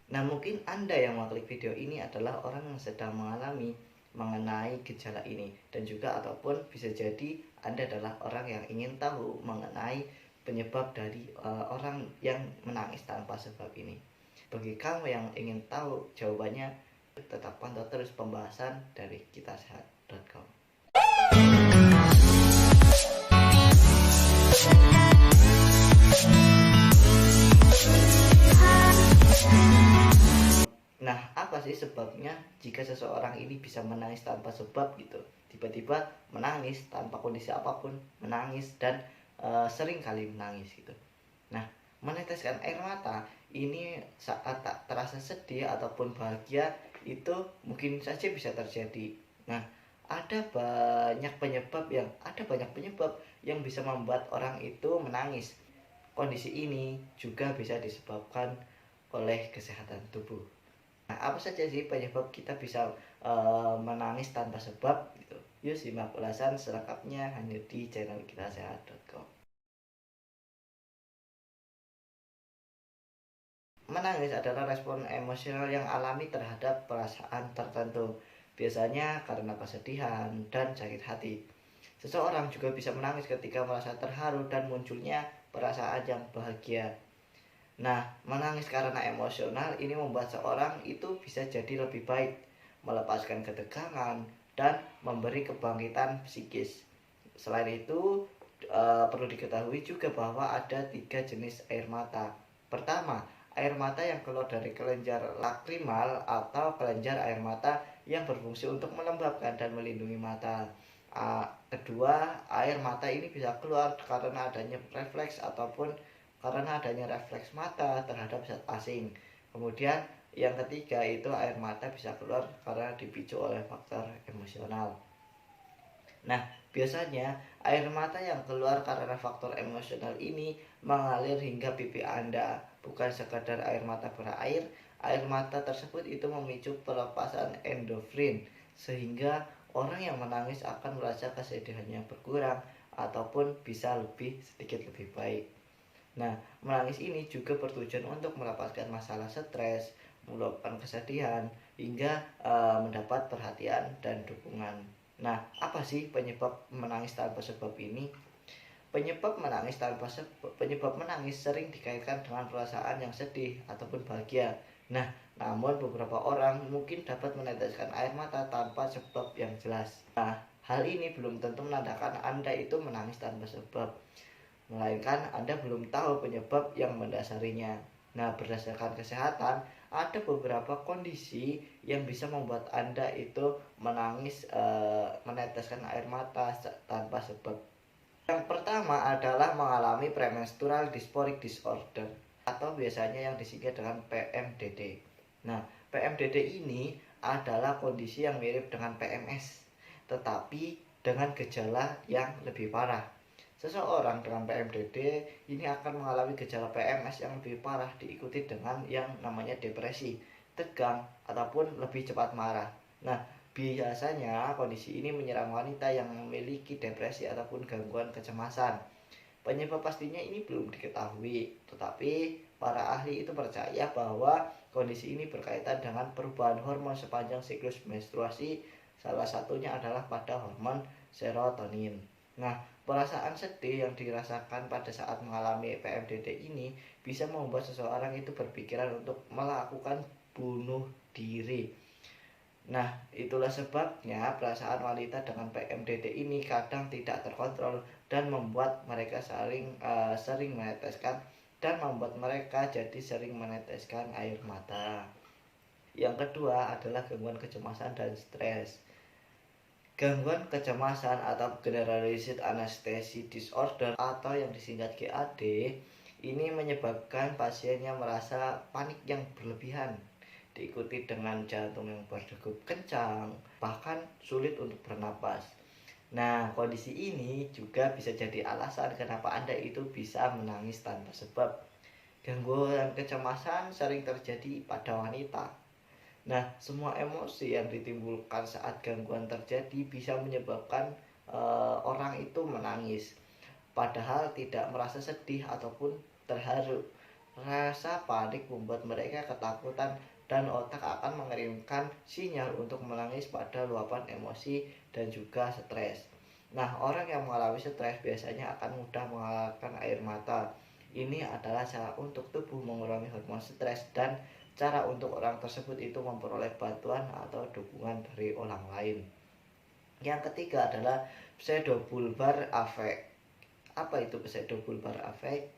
Nah, mungkin Anda yang mengklik video ini adalah orang yang sedang mengalami mengenai gejala ini, dan juga ataupun bisa jadi Anda adalah orang yang ingin tahu mengenai penyebab dari orang yang menangis tanpa sebab ini. Bagi kamu yang ingin tahu jawabannya, tetap pantau terus pembahasan dari kitasehat.com. Nah, apa sih sebabnya jika seseorang ini bisa menangis tanpa sebab gitu? Tiba-tiba menangis tanpa kondisi apapun, menangis dan sering kali menangis gitu. Nah, meneteskan air mata ini saat tak terasa sedih ataupun bahagia itu mungkin saja bisa terjadi. Nah, ada banyak penyebab yang bisa membuat orang itu menangis. Kondisi ini juga bisa disebabkan oleh kesehatan tubuh. Nah, apa saja sih penyebab kita bisa menangis tanpa sebab gitu? Yuk simak ulasan selengkapnya hanya di channel kitasehat.com. Menangis adalah respon emosional yang alami terhadap perasaan tertentu, biasanya karena kesedihan dan sakit hati. Seseorang juga bisa menangis ketika merasa terharu dan munculnya perasaan yang bahagia. Nah, menangis karena emosional ini membuat seorang itu bisa jadi lebih baik, melepaskan ketegangan, dan memberi kebangkitan psikis. Selain itu, perlu diketahui juga bahwa ada 3 jenis air mata. Pertama, air mata yang keluar dari kelenjar lakrimal atau kelenjar air mata yang berfungsi untuk melembabkan dan melindungi mata. Kedua, air mata ini bisa keluar karena adanya refleks ataupun karena adanya refleks mata terhadap zat asing. Kemudian yang ketiga itu air mata bisa keluar karena dipicu oleh faktor emosional. Nah, biasanya air mata yang keluar karena faktor emosional ini mengalir hingga pipi Anda. Bukan sekadar air mata berair, air mata tersebut itu memicu pelepasan endorfin, sehingga orang yang menangis akan merasa kesedihannya berkurang ataupun bisa sedikit lebih baik. Nah, menangis ini juga bertujuan untuk melepaskan masalah stres, meluapkan kesedihan, hingga mendapat perhatian dan dukungan. Nah, apa sih penyebab menangis tanpa sebab ini? Penyebab menangis sering dikaitkan dengan perasaan yang sedih ataupun bahagia. Nah, namun beberapa orang mungkin dapat meneteskan air mata tanpa sebab yang jelas. Nah, hal ini belum tentu menandakan Anda itu menangis tanpa sebab, melainkan Anda belum tahu penyebab yang mendasarinya. Nah, berdasarkan kesehatan, ada beberapa kondisi yang bisa membuat Anda itu menangis, meneteskan air mata tanpa sebab. Yang pertama adalah mengalami premenstrual dysphoric disorder atau biasanya yang disingkat dengan PMDD. Nah, PMDD ini adalah kondisi yang mirip dengan PMS, tetapi dengan gejala yang lebih parah. Seseorang dengan PMDD ini akan mengalami gejala PMS yang lebih parah, diikuti dengan yang namanya depresi, tegang, ataupun lebih cepat marah. Nah, biasanya kondisi ini menyerang wanita yang memiliki depresi ataupun gangguan kecemasan. Penyebab pastinya ini belum diketahui, tetapi para ahli itu percaya bahwa kondisi ini berkaitan dengan perubahan hormon sepanjang siklus menstruasi. Salah satunya adalah pada hormon serotonin. Nah, perasaan sedih yang dirasakan pada saat mengalami PMDD ini bisa membuat seseorang itu berpikiran untuk melakukan bunuh diri. Nah, itulah sebabnya perasaan wanita dengan PMDD ini kadang tidak terkontrol dan membuat mereka sering meneteskan dan membuat mereka jadi sering meneteskan air mata. Yang kedua adalah gangguan kecemasan dan stres. Gangguan kecemasan atau Generalized Anxiety Disorder atau yang disingkat GAD ini menyebabkan pasiennya merasa panik yang berlebihan, diikuti dengan jantung yang berdegup kencang, bahkan sulit untuk bernapas. Nah, kondisi ini juga bisa jadi alasan kenapa Anda itu bisa menangis tanpa sebab. Gangguan kecemasan sering terjadi pada wanita. Nah, semua emosi yang ditimbulkan saat gangguan terjadi bisa menyebabkan orang itu menangis, padahal tidak merasa sedih ataupun terharu. Rasa panik membuat mereka ketakutan dan otak akan mengirimkan sinyal untuk menangis pada luapan emosi dan juga stres. Nah, orang yang mengalami stres biasanya akan mudah mengeluarkan air mata. Ini adalah cara untuk tubuh mengurangi hormon stres dan cara untuk orang tersebut itu memperoleh bantuan atau dukungan dari orang lain. Yang ketiga adalah pseudobulbar affect. Apa itu pseudobulbar affect?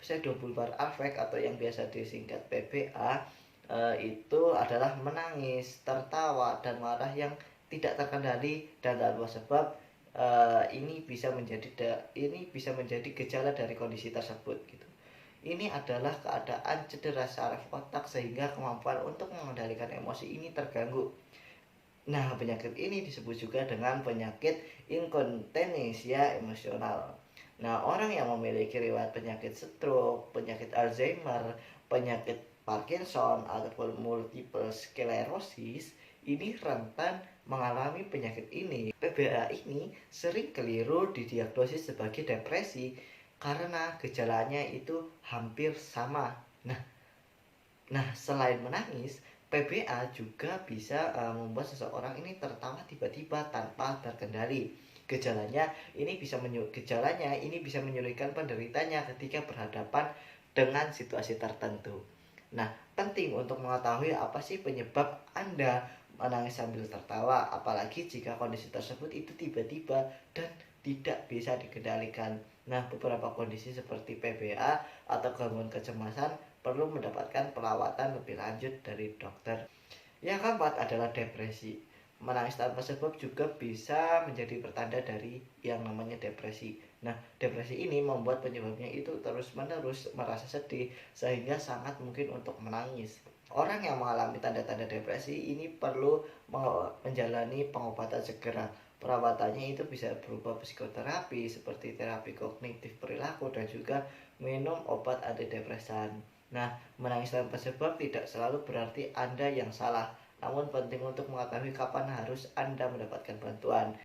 Pseudobulbar affect atau yang biasa disingkat PBA itu adalah menangis, tertawa, dan marah yang tidak terkendali dan tanpa sebab. Ini bisa menjadi gejala dari kondisi tersebut gitu. Ini adalah keadaan cedera saraf otak sehingga kemampuan untuk mengendalikan emosi ini terganggu. Nah, penyakit ini disebut juga dengan penyakit inkontinensia emosional. Nah, orang yang memiliki riwayat penyakit stroke, penyakit Alzheimer, penyakit Parkinson, ataupun multiple sclerosis ini rentan mengalami penyakit ini. PBA ini sering keliru didiagnosis sebagai depresi karena gejalanya itu hampir sama. Nah, selain menangis, PBA juga bisa membuat seseorang ini tertawa tiba-tiba tanpa terkendali. Gejalanya ini bisa menyulitkan penderitanya ketika berhadapan dengan situasi tertentu. Nah, penting untuk mengetahui apa sih penyebab Anda menangis sambil tertawa, apalagi jika kondisi tersebut itu tiba-tiba dan tidak bisa dikendalikan. Nah, beberapa kondisi seperti PBA atau gangguan kecemasan perlu mendapatkan perawatan lebih lanjut dari dokter. Yang keempat adalah depresi. Menangis tanpa sebab juga bisa menjadi pertanda dari yang namanya depresi. Nah, depresi ini membuat penyebabnya itu terus-menerus merasa sedih sehingga sangat mungkin untuk menangis. Orang yang mengalami tanda-tanda depresi ini perlu menjalani pengobatan segera. Perawatannya itu bisa berupa psikoterapi seperti terapi kognitif perilaku dan juga minum obat antidepresan. Nah, menangis tanpa sebab tidak selalu berarti Anda yang salah. Namun penting untuk mengetahui kapan harus Anda mendapatkan bantuan.